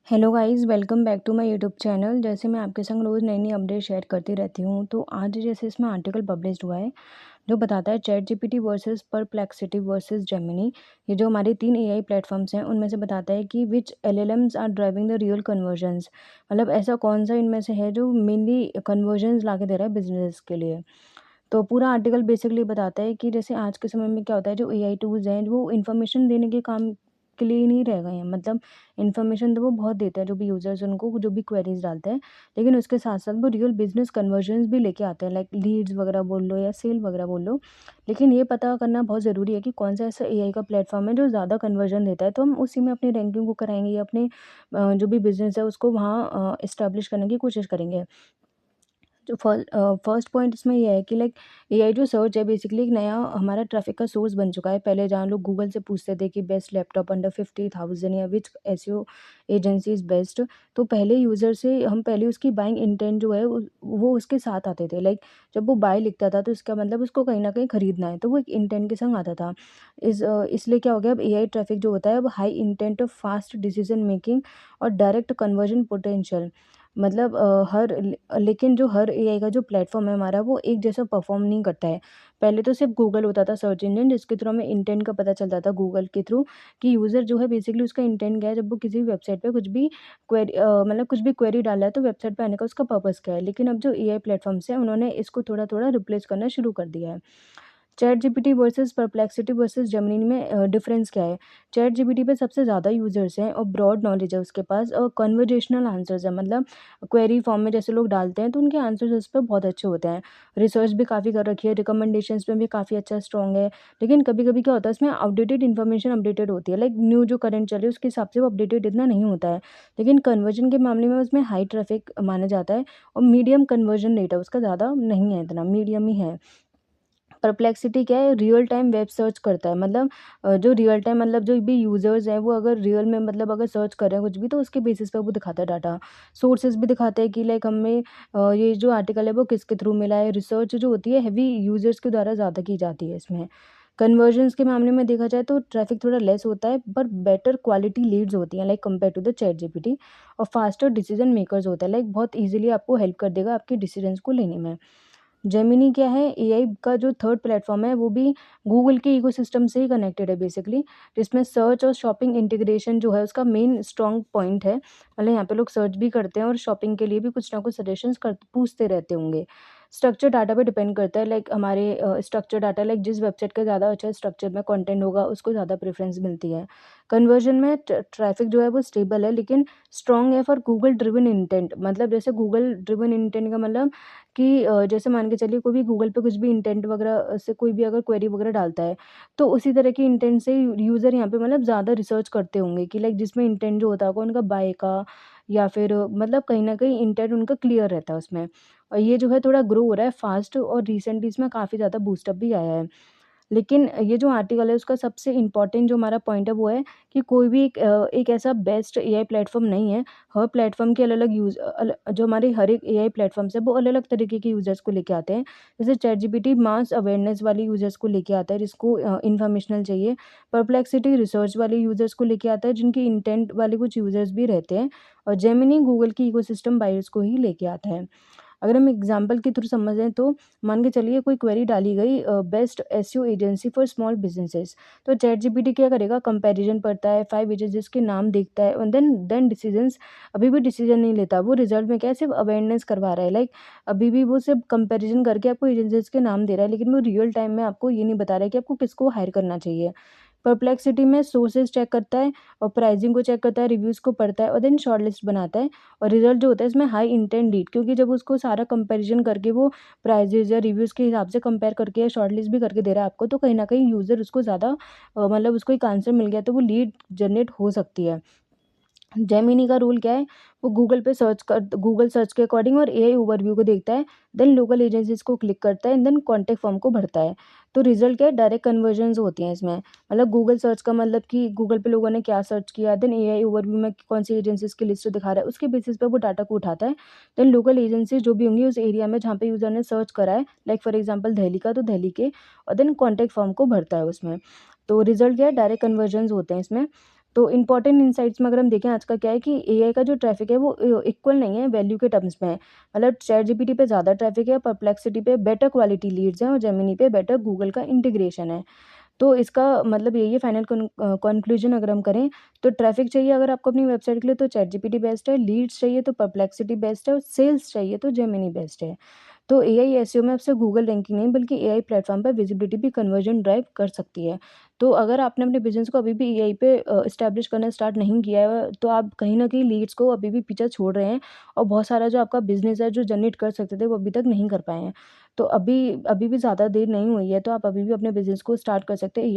Hello guys, welcome back to my YouTube channel. जैसे मैं आपके संग रोज़ नई नई अपडेट शेयर करती रहती हूँ, तो आज जैसे इसमें आर्टिकल पब्लिश्ड हुआ है जो बताता है chat GPT versus perplexity versus Gemini. ये जो हमारे 3 एआई प्लेटफॉर्म्स हैं उनमें से बताता है कि which LLMs are driving the real convergence. मतलब ऐसा कौन सा इनमें से है जो मेनली कन्वर्जन्स ला के दे रहा है बिजनेस के लिए। तो पूरा आर्टिकल बेसिकली बताता है कि जैसे आज के समय में क्या होता है, जो एआई टूल्स हैं वो इन्फॉर्मेशन देने के काम के लिए ही नहीं रह गए हैं। मतलब इन्फॉर्मेशन तो वो बहुत देते हैं, जो भी यूज़र्स उनको जो भी क्वेरीज डालते हैं, लेकिन उसके साथ साथ वो रियल बिजनेस कन्वर्जन्स भी लेके आते हैं, लाइक लीड्स वगैरह बोल लो या सेल वगैरह बोल लो। लेकिन ये पता करना बहुत ज़रूरी है कि कौन सा ऐसा एआई का प्लेटफॉर्म है जो ज़्यादा कन्वर्जन देता है, तो हम उसी में अपनी रैंकिंग को कराएंगे या अपने जो भी बिजनेस है उसको वहाँ इस्टेब्लिश करने की कोशिश करेंगे। जो फर्स्ट पॉइंट इसमें ये है कि लाइक एआई जो सर्च है बेसिकली एक नया हमारा ट्रैफिक का सोर्स बन चुका है। पहले जहाँ लोग गूगल से पूछते थे कि बेस्ट लैपटॉप अंडर 50,000 या विच एसईओ एजेंसी इज बेस्ट, तो पहले यूज़र से हम पहले उसकी बाइंग इंटेंट जो है वो उसके साथ आते थे। लाइक जब वो बाय लिखता था तो इसका मतलब उसको कहीं ना कहीं खरीदना है, तो वो एक इंटेंट के संग आता था। इसलिए क्या हो गया, अब एआई ट्रैफिक जो होता है वो high intent of fast decision making और डायरेक्ट कन्वर्जन पोटेंशियल। मतलब लेकिन जो हर एआई का जो प्लेटफॉर्म है हमारा वो एक जैसा परफॉर्म नहीं करता है। पहले तो सिर्फ गूगल होता था सर्च इंजन, जिसके थ्रू हमें इंटेंट का पता चलता था गूगल के थ्रू कि यूज़र जो है बेसिकली उसका इंटेंट क्या है। जब वो किसी भी वेबसाइट पे कुछ भी मतलब कुछ भी क्वेरी डाला है तो वेबसाइट पे आने का उसका पर्पस क्या है। लेकिन अब जो एआई प्लेटफॉर्म्स है उन्होंने इसको थोड़ा थोड़ा रिप्लेस करना शुरू कर दिया है। Chat GPT versus perplexity versus Gemini में डिफरेंस क्या है? चैट जीपीटी पे सबसे ज़्यादा यूजर्स हैं और ब्रॉड नॉलेज है उसके पास, और कन्वर्जेशनल आंसर्स है। मतलब क्वेरी फॉर्म में जैसे लोग डालते हैं तो उनके आंसर्स उस पर बहुत अच्छे होते हैं। रिसर्च भी काफ़ी कर रखी है, रिकमेंडेशंस में भी काफ़ी अच्छा स्ट्रॉन्ग है। लेकिन कभी कभी क्या होता है, इसमें आउटडेटेड इन्फॉर्मेशन अपडेटेड होती है, लाइक न्यू जो करंट चल रही है उसके हिसाब से वो अपडेटेड इतना नहीं होता है। लेकिन कन्वर्जन के मामले में उसमें हाई ट्रैफिक माना जाता है और मीडियम कन्वर्जन रेट है उसका, ज़्यादा नहीं है, इतना मीडियम ही है। परप्लेक्सिटी क्या है, रियल टाइम वेब सर्च करता है। मतलब जो रियल टाइम मतलब जो भी यूज़र्स हैं वो अगर रियल में मतलब अगर सर्च कर रहे हैं कुछ भी तो उसके बेसिस पे वो दिखाता है डाटा। सोर्सेज भी दिखाते हैं कि लाइक हमें ये जो आर्टिकल है वो किसके थ्रू मिला है। रिसर्च जो होती है हैवी यूज़र्स के द्वारा ज़्यादा की जाती है इसमें। कन्वर्जन्स के मामले में देखा जाए तो ट्रैफिक थोड़ा लेस होता है पर बेटर क्वालिटी लीड्स होती हैं, like compare to the ChatGPT. और फास्टर डिसीजन मेकर्स होता है, लाइक बहुत ईजिली आपको हेल्प कर देगा आपके डिसीजंस को लेने में। जेमिनी क्या है, एआई का जो थर्ड प्लेटफॉर्म है वो भी गूगल के इकोसिस्टम से ही कनेक्टेड है बेसिकली, जिसमें सर्च और शॉपिंग इंटीग्रेशन जो है उसका मेन स्ट्रॉन्ग पॉइंट है। मतलब यहाँ पे लोग सर्च भी करते हैं और शॉपिंग के लिए भी कुछ ना कुछ सजेशंस कर पूछते रहते होंगे। स्ट्रक्चर डाटा पे डिपेंड करता है, लाइक हमारे स्ट्रक्चर डाटा, लाइक जिस वेबसाइट का ज़्यादा अच्छा स्ट्रक्चर में कंटेंट होगा उसको ज़्यादा प्रेफरेंस मिलती है। कन्वर्जन में ट्रैफिक जो है वो स्टेबल है लेकिन स्ट्रॉन्ग है फॉर गूगल ड्रिवन इंटेंट। मतलब जैसे गूगल ड्रिवन इंटेंट का मतलब कि जैसे मान के चलिए कोई भी गूगल पे कुछ भी इंटेंट वगैरह से कोई भी अगर क्वेरी वगैरह डालता है, तो उसी तरह की इंटेंट से यूज़र यहाँ पे मतलब ज़्यादा रिसर्च करते होंगे कि लाइक जिसमें इंटेंट जो होता होगा उनका बाय का, या फिर मतलब कहीं न कहीं इंटेंट उनका क्लियर रहता है उसमें। और ये जो है थोड़ा ग्रो हो रहा है फास्ट, और रिसेंटली इसमें काफ़ी ज़्यादा बूस्ट अप भी आया है। लेकिन ये जो आर्टिकल है उसका सबसे इम्पोर्टेंट जो हमारा पॉइंट है वो है कि कोई भी एक ऐसा बेस्ट एआई प्लेटफ़ॉर्म नहीं है। हर प्लेटफ़ॉर्म के अलग-अलग जो हमारे हर एक एआई प्लेटफ़ॉर्म्स है वो अलग-अलग तरीके के यूज़र्स को लेके आते हैं। जैसे चैटजीपीटी मास अवेयरनेस वाले यूज़र्स को लेके आता है जिसको इन्फॉर्मेशनल चाहिए। परप्लेक्सिटी रिसर्च वाले यूज़र्स को लेके आता है जिनके इंटेंट वाले कुछ यूज़र्स भी रहते हैं। और जेमिनी गूगल की इकोसिस्टम बायर्स को ही लेके आता है। अगर हम एग्जांपल के थ्रू समझें तो मान के चलिए कोई क्वेरी डाली गई, best SEO agency for small businesses, तो चैट जीपीटी क्या करेगा, कंपैरिजन पढ़ता है, 5 एजेंसीज के नाम देखता है और देन डिसीजंस। अभी भी डिसीजन नहीं लेता, वो रिजल्ट में क्या है, सिर्फ अवेयरनेस करवा रहा है। लाइक अभी भी वो सिर्फ कंपैरिजन करके आपको एजेंसीज के नाम दे रहा है, लेकिन वो रियल टाइम में आपको ये नहीं बता रहा है कि आपको किसको हायर करना चाहिए। परप्लेक्सिटी में सोर्सेज चेक करता है और प्राइसिंग को चेक करता है, रिव्यूज़ को पढ़ता है और देन शॉर्ट लिस्ट बनाता है। और रिजल्ट जो होता है इसमें हाई इंटेंट लीड, क्योंकि जब उसको सारा कंपैरिजन करके वो प्राइजेज़ या रिव्यूज़ के हिसाब से कंपेयर करके या शॉर्ट लिस्ट भी करके दे रहा है आपको, तो कहीं न कहीं यूज़र उसको ज़्यादा मतलब उसको एक आंसर मिल गया तो वो लीड जनरेट हो सकती है। जेमिनी का रूल क्या है, वो गूगल सर्च के अकॉर्डिंग और एआई ओवरव्यू को देखता है, देन लोकल एजेंसीज़ को क्लिक करता है एंड देन कॉन्टैक्ट फॉर्म को भरता है। तो रिजल्ट क्या है, डायरेक्ट कन्वर्जन्स होती हैं इसमें। मतलब गूगल सर्च का मतलब कि गूगल पे लोगों ने क्या सर्च किया, देन एआई ओवरव्यू में कौन सी एजेंसीज़ की लिस्ट दिखा रहा है, उसके बेसिस पे वो डाटा को उठाता है। देन लोकल एजेंसीज़ जो भी होंगी उस एरिया में जहाँ पे यूज़र ने सर्च करा है, लाइक फॉर एग्जांपल दिल्ली का तो दिल्ली के, और देन कॉन्टैक्ट फॉर्म को भरता है उसमें। तो रिजल्ट क्या है, डायरेक्ट कन्वर्जन्स होते हैं इसमें। तो इम्पोर्टेंट इनसाइट्स में अगर हम देखें आज का क्या है कि एआई का जो ट्रैफ़िक है वो इक्वल नहीं है वैल्यू के टर्म्स में है। मतलब चैटजीपीटी पे ज़्यादा ट्रैफ़िक है, परप्लेक्सिटी पे बेटर क्वालिटी लीड्स हैं और जेमिनी पे बेटर गूगल का इंटीग्रेशन है। तो इसका मतलब यही है फाइनल कंक्लूजन अगर हम करें तो ट्रैफ़िक चाहिए अगर आपको अपनी वेबसाइट के लिए तो चैटजीपीटी बेस्ट है, लीड्स चाहिए तो परप्लेक्सिटी बेस्ट है और सेल्स चाहिए तो जेमिनी बेस्ट है। तो एआई एसईओ में अब सिर्फ गूगल रैंकिंग नहीं बल्कि एआई प्लेटफॉर्म पर विजिबिलिटी भी कन्वर्जन ड्राइव कर सकती है। तो अगर आपने अपने बिजनेस को अभी भी एआई पे एस्टैब्लिश करना स्टार्ट नहीं किया है तो आप कहीं न कहीं लीड्स को अभी भी पीछे छोड़ रहे हैं और बहुत सारा जो आपका बिज़नेस है जो जनरेट कर सकते थे वो अभी तक नहीं कर पाए हैं। तो अभी अभी भी ज़्यादा देर नहीं हुई है तो आप अभी भी अपने बिज़नेस को स्टार्ट कर सकते हैं